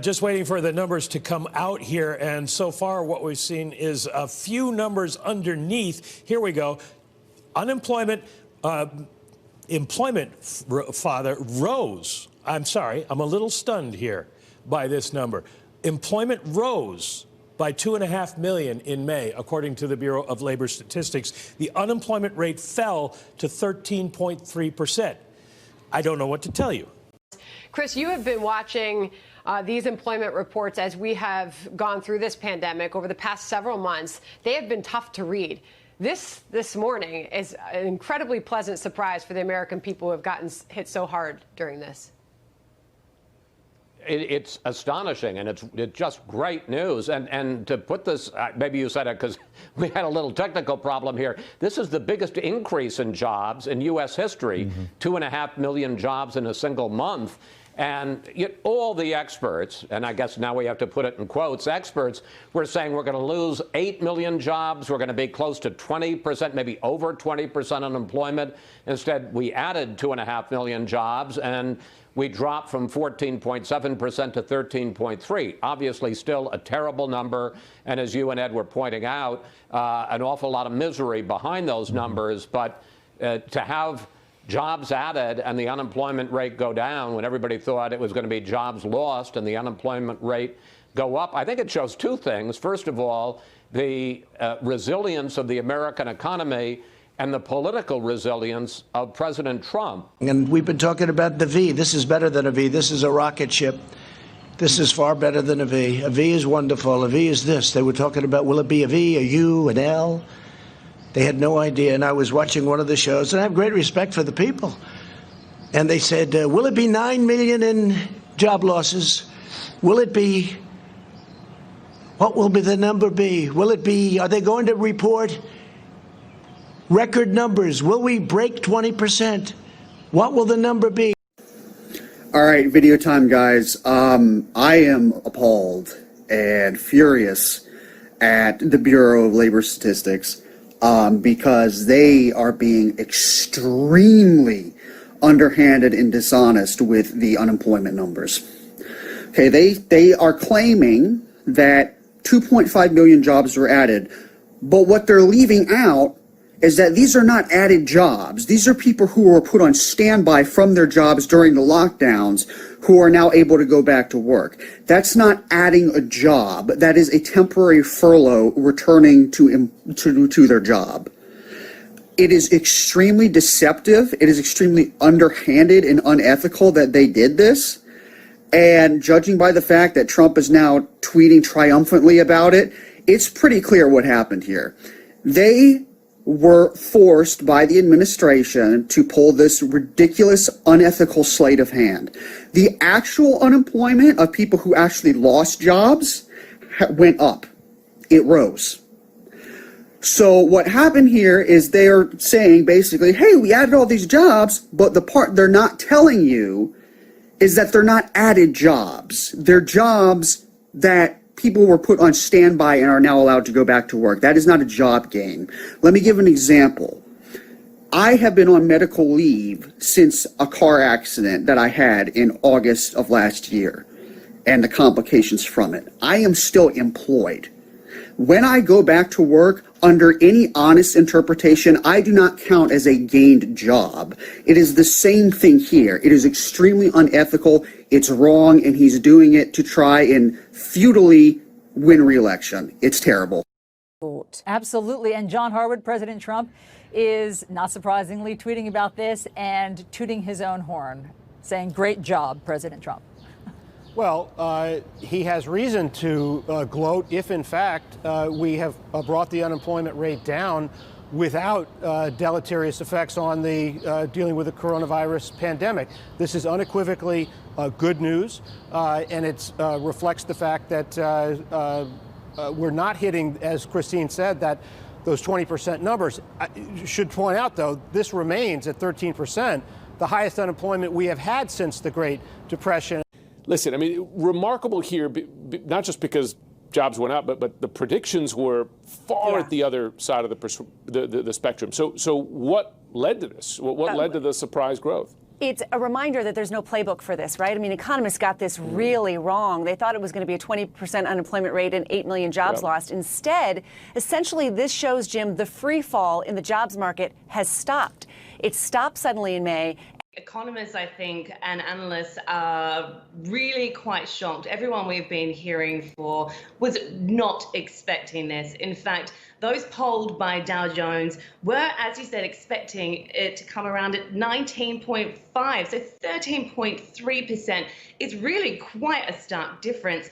Just waiting for the numbers to come out here, and so far what we've seen is a few numbers underneath. Here we go. Unemployment, rose. I'm sorry, I'm a little stunned here by this number. Employment rose by 2.5 million in May, according to the Bureau of Labor Statistics. The unemployment rate fell to 13.3%. I don't know what to tell you. Chris, you have been watching these employment reports as we have gone through this pandemic over the past several months. They have been tough to read. This morning is an incredibly pleasant surprise for the American people who have gotten hit so hard during this. It's astonishing, and it's just great news. And to put this, maybe you said it because we had a little technical problem here. This is the biggest increase in jobs in U.S. history, 2.5 million jobs in a single month. And all the experts, and I guess now we have to put it in quotes, experts were saying we're going to lose 8 million jobs. We're going to be close to 20%, maybe over 20% unemployment. Instead, we added 2.5 million jobs, and we dropped from 14.7% to 13.3%. Obviously, still a terrible number. And as you and Ed were pointing out, an awful lot of misery behind those numbers. But to have jobs added and the unemployment rate go down when everybody thought it was going to be jobs lost and the unemployment rate go up, I think it shows two things. First of all, the resilience of the American economy and the political resilience of President Trump. And we've been talking about the V. This is better than a V. This is a rocket ship. This is far better than a V. A V is wonderful. A V is this. They were talking about, will it be a V, a U, an L? They had no idea. And I was watching one of the shows, and I have great respect for the people. And they said, will it be 9 million in job losses? Will it be, what will be the number be? Will it be, are they going to report record numbers? Will we break 20%? What will the number be? All right, video time, guys. I am appalled and furious at the Bureau of Labor Statistics because they are being extremely underhanded and dishonest with the unemployment numbers. Okay, they are claiming that 2.5 million jobs were added, but what they're leaving out is that these are not added jobs. These are people who were put on standby from their jobs during the lockdowns who are now able to go back to work. That's not adding a job. That is a temporary furlough returning to their job. It is extremely deceptive. It is extremely underhanded and unethical that they did this. And judging by the fact that Trump is now tweeting triumphantly about it, it's pretty clear what happened here. They were forced by the administration to pull this ridiculous, unethical sleight of hand. The actual unemployment of people who actually lost jobs went up. It rose. So what happened here is they're saying basically, hey, we added all these jobs, but the part they're not telling you is that they're not added jobs. They're jobs that people were put on standby and are now allowed to go back to work. That is not a job gain. Let me give an example. I have been on medical leave since a car accident that I had in August of last year and the complications from it. I am still employed. When I go back to work, under any honest interpretation, I do not count as a gained job. It is the same thing here. It is extremely unethical. It's wrong, and he's doing it to try and futilely win re-election. It's terrible. Absolutely. And John Harwood, President Trump, is not surprisingly tweeting about this and tooting his own horn, saying, great job, President Trump. Well, he has reason to gloat if, in fact, we have brought the unemployment rate down without deleterious effects on the dealing with the coronavirus pandemic. This is unequivocally good news, and it reflects the fact that we're not hitting, as Christine said, that those 20% numbers. I should point out, though, this remains at 13%, the highest unemployment we have had since the Great Depression. Listen, I mean, remarkable here, not just because jobs went up, but the predictions were far at the other side of the spectrum. So what led to this? What led to the surprise growth? it's a reminder that there's no playbook for this, right? I mean, economists got this really wrong. They thought it was going to be a 20% unemployment rate and 8 million jobs lost. Instead, essentially, this shows, Jim, the free fall in the jobs market has stopped. It stopped suddenly in May. Economists, I think, and analysts are really quite shocked. Everyone we've been hearing for was not expecting this. In fact, those polled by Dow Jones were, as you said, expecting it to come around at 19.5, so 13.3%. It's really quite a stark difference.